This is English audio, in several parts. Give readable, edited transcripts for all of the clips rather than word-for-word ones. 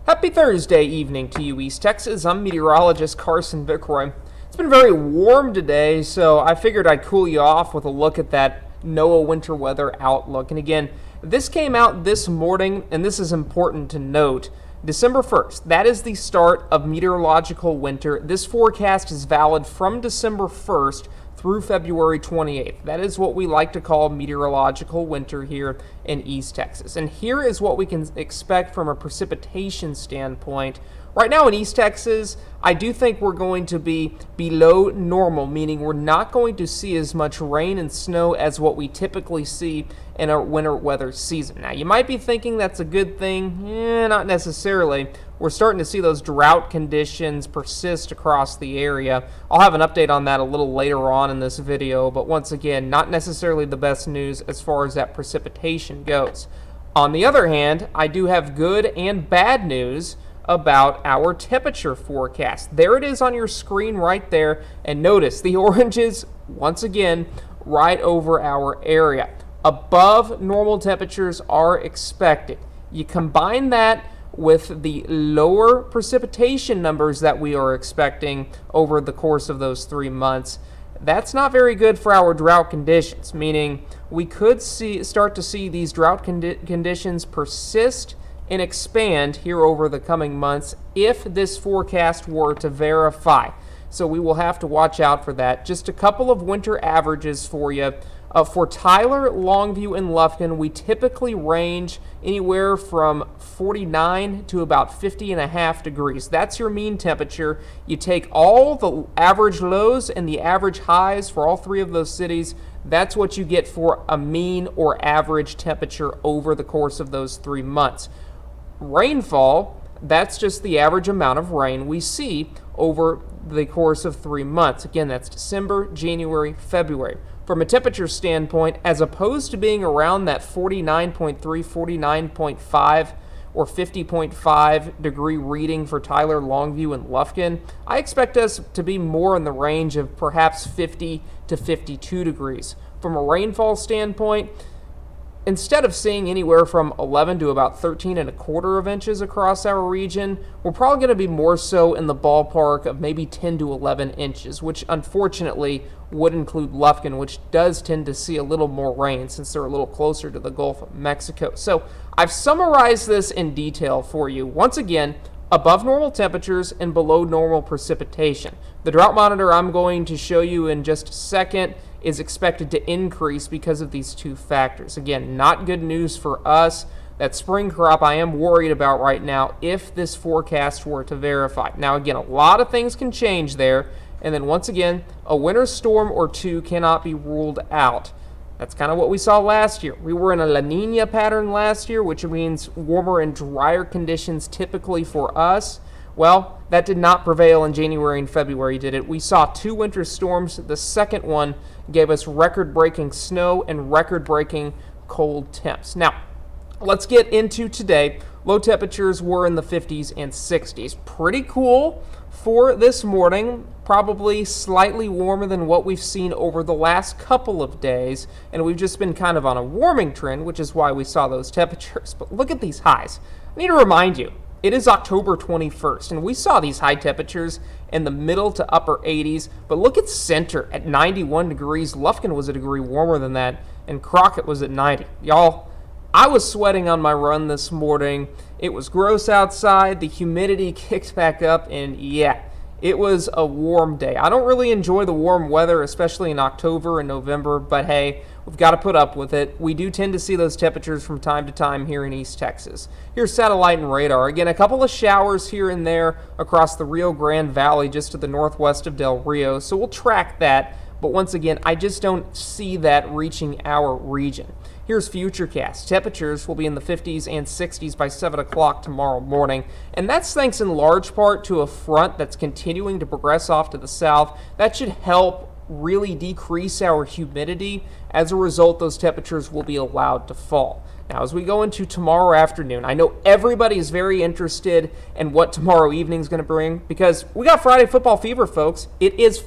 Happy Thursday evening to you, East Texas. I'm meteorologist Carson Vickroy. It's been very warm today, so I figured I'd cool you off with a look at that Noaa winter weather outlook. And again, this came out this morning, and this is important to note. December 1st, that is the start of meteorological winter. This forecast is valid from December 1st through February 28th. That is what we like to call meteorological winter here in East Texas. And here is what we can expect from a precipitation standpoint. Right now in East Texas, I do think we're going to be below normal, meaning we're not going to see as much rain and snow as what we typically see in our winter weather season. Now, you might be thinking that's a good thing. Not necessarily. We're starting to see those drought conditions persist across the area. I'll have an update on that a little later on in this video, but once again, not necessarily the best news as far as that precipitation goes. On the other hand, I do have good and bad news about our temperature forecast. There it is on your screen right there, and notice the oranges, once again, right over our area. Above normal temperatures are expected. You combine that with the lower precipitation numbers that we are expecting over the course of those 3 months, that's not very good for our drought conditions, meaning we could start to see these drought conditions persist and expand here over the coming months if this forecast were to verify. So we will have to watch out for that. Just a couple of winter averages for you. For Tyler, Longview, and Lufkin, we typically range anywhere from 49 to about 50.5 degrees. That's your mean temperature. You take all the average lows and the average highs for all three of those cities. That's what you get for a mean or average temperature over the course of those 3 months. Rainfall, that's just the average amount of rain we see over the course of 3 months. Again, that's December, January, February. From a temperature standpoint, as opposed to being around that 49.3, 49.5, or 50.5 degree reading for Tyler, Longview, and Lufkin, I expect us to be more in the range of perhaps 50 to 52 degrees. From a rainfall standpoint, instead of seeing anywhere from 11 to about 13.25 inches across our region, we're probably going to be more so in the ballpark of maybe 10 to 11 inches, which unfortunately would include Lufkin, which does tend to see a little more rain since they're a little closer to the Gulf of Mexico. So I've summarized this in detail for you. Once again, above normal temperatures and below normal precipitation. The drought monitor I'm going to show you in just a second is expected to increase because of these two factors. Again, not good news for us. That spring crop I am worried about right now if this forecast were to verify. Now again, a lot of things can change there, and then once again, a winter storm or two cannot be ruled out. That's kind of what we saw last year. We were in a La Nina pattern last year, which means warmer and drier conditions typically for us. Well, that did not prevail in January and February, did it? We saw 2 winter storms. The second one gave us record-breaking snow and record-breaking cold temps. Now, let's get into today. Low temperatures were in the 50s and 60s. Pretty cool for this morning. Probably slightly warmer than what we've seen over the last couple of days. And we've just been kind of on a warming trend, which is why we saw those temperatures. But look at these highs. I need to remind you, it is October 21st, and we saw these high temperatures in the middle to upper 80s, but look at Center at 91 degrees. Lufkin was a degree warmer than that, and Crockett was at 90. Y'all, I was sweating on my run this morning. It was gross outside. The humidity kicked back up, and yeah, it was a warm day. I don't really enjoy the warm weather, especially in October and November, but hey, we've got to put up with it. We do tend to see those temperatures from time to time here in East Texas. Here's satellite and radar. Again, a couple of showers here and there across the Rio Grande Valley just to the northwest of Del Rio, so we'll track that. But once again, I just don't see that reaching our region. Here's Futurecast. Temperatures will be in the 50s and 60s by 7 o'clock tomorrow morning. And that's thanks in large part to a front that's continuing to progress off to the south. That should help really decrease our humidity. As a result, those temperatures will be allowed to fall. Now, as we go into tomorrow afternoon, I know everybody is very interested in what tomorrow evening is going to bring because we got Friday football fever, folks. It is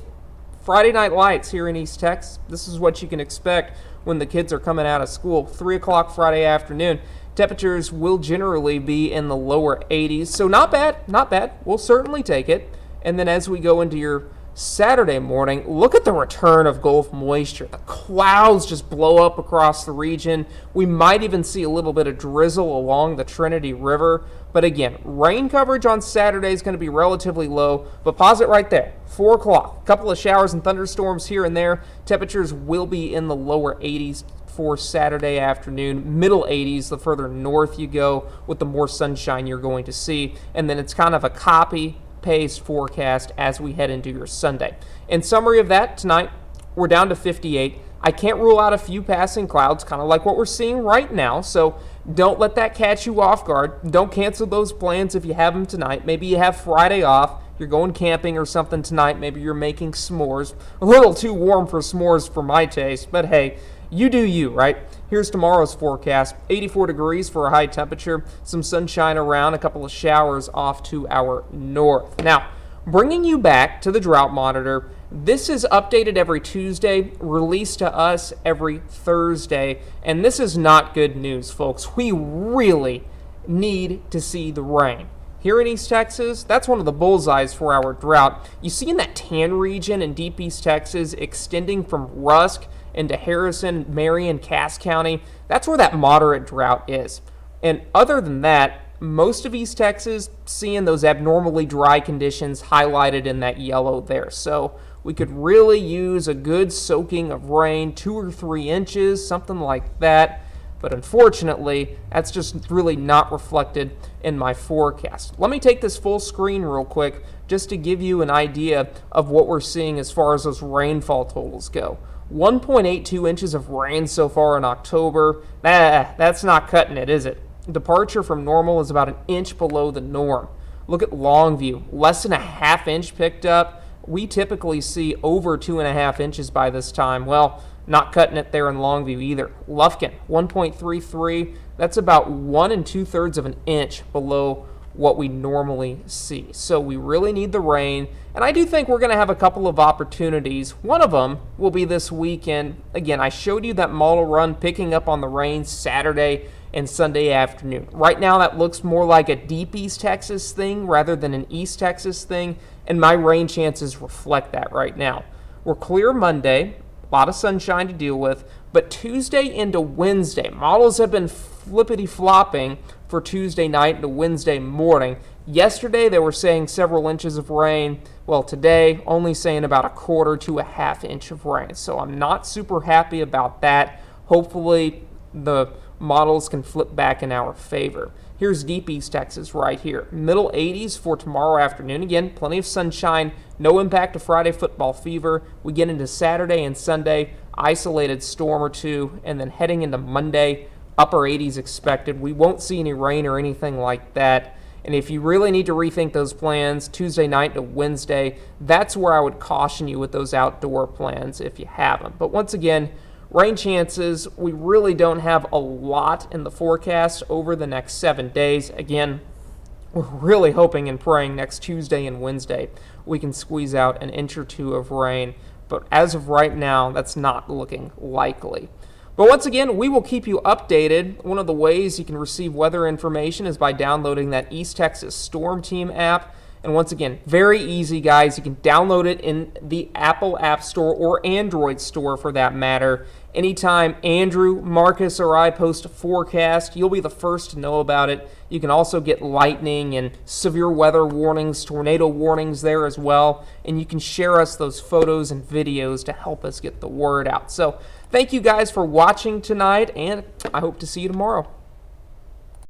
Friday Night Lights here in East Texas. This is what you can expect when the kids are coming out of school. 3 o'clock Friday afternoon. Temperatures will generally be in the lower 80s, so not bad, not bad. We'll certainly take it. And then as we go into your Saturday morning, look at the return of Gulf moisture. The clouds just blow up across the region. We might even see a little bit of drizzle along the Trinity River. But again, rain coverage on Saturday is going to be relatively low, but pause it right there. 4 o'clock, a couple of showers and thunderstorms here and there. Temperatures will be in the lower 80s for Saturday afternoon, middle 80s the further north you go with the more sunshine you're going to see. And then it's kind of a copy-paste forecast as we head into your Sunday. In summary of that, tonight we're down to 58. I can't rule out a few passing clouds, kind of like what we're seeing right now, so don't let that catch you off guard. Don't cancel those plans if you have them tonight. Maybe you have Friday off. You're going camping or something tonight. Maybe you're making s'mores. A little too warm for s'mores for my taste, but hey, you do you, right? Here's tomorrow's forecast. 84 degrees for a high temperature, some sunshine around, a couple of showers off to our north. Now, bringing you back to the drought monitor, this is updated every Tuesday, released to us every Thursday, and this is not good news, folks. We really need to see the rain. Here in East Texas, that's one of the bullseyes for our drought. You see in that tan region in deep East Texas extending from Rusk into Harrison, Marion, Cass County, that's where that moderate drought is. And other than that, most of East Texas seeing those abnormally dry conditions highlighted in that yellow there. So we could really use a good soaking of rain, 2 or 3 inches, something like that. But unfortunately, that's just really not reflected in my forecast. Let me take this full screen real quick just to give you an idea of what we're seeing as far as those rainfall totals go. 1.82 inches of rain so far in October. That's not cutting it, is it? Departure from normal is about an inch below the norm. Look at Longview, less than a half inch picked up. We typically see over 2.5 inches by this time. Well, not cutting it there in Longview either. Lufkin, 1.33. That's about 1 2/3 of an inch below what we normally see. So we really need the rain, and I do think we're going to have a couple of opportunities. One of them will be this weekend. Again, I showed you that model run picking up on the rain Saturday and Sunday afternoon. Right now that looks more like a deep East Texas thing rather than an East Texas thing, and my rain chances reflect that right now. We're clear Monday, a lot of sunshine to deal with, but Tuesday into Wednesday, models have been flippity-flopping for Tuesday night into Wednesday morning. Yesterday they were saying several inches of rain. Well, today only saying about 1/4 to a half inch of rain. So I'm not super happy about that. Hopefully the models can flip back in our favor. Here's deep East Texas right here. Middle 80s for tomorrow afternoon. Again, plenty of sunshine. No impact to Friday football fever. We get into Saturday and Sunday, isolated storm or two, and then heading into Monday, upper 80s expected. We won't see any rain or anything like that. And if you really need to rethink those plans, Tuesday night to Wednesday, that's where I would caution you with those outdoor plans if you have them. But once again, rain chances, we really don't have a lot in the forecast over the next 7 days. Again, we're really hoping and praying next Tuesday and Wednesday we can squeeze out an inch or two of rain. But as of right now, that's not looking likely. But once again, we will keep you updated. One of the ways you can receive weather information is by downloading that East Texas Storm Team app. And once again, very easy, guys. You can download it in the Apple App Store or Android Store for that matter. Anytime Andrew, Marcus, or I post a forecast, you'll be the first to know about it. You can also get lightning and severe weather warnings, tornado warnings there as well. And you can share us those photos and videos to help us get the word out. So thank you guys for watching tonight, and I hope to see you tomorrow.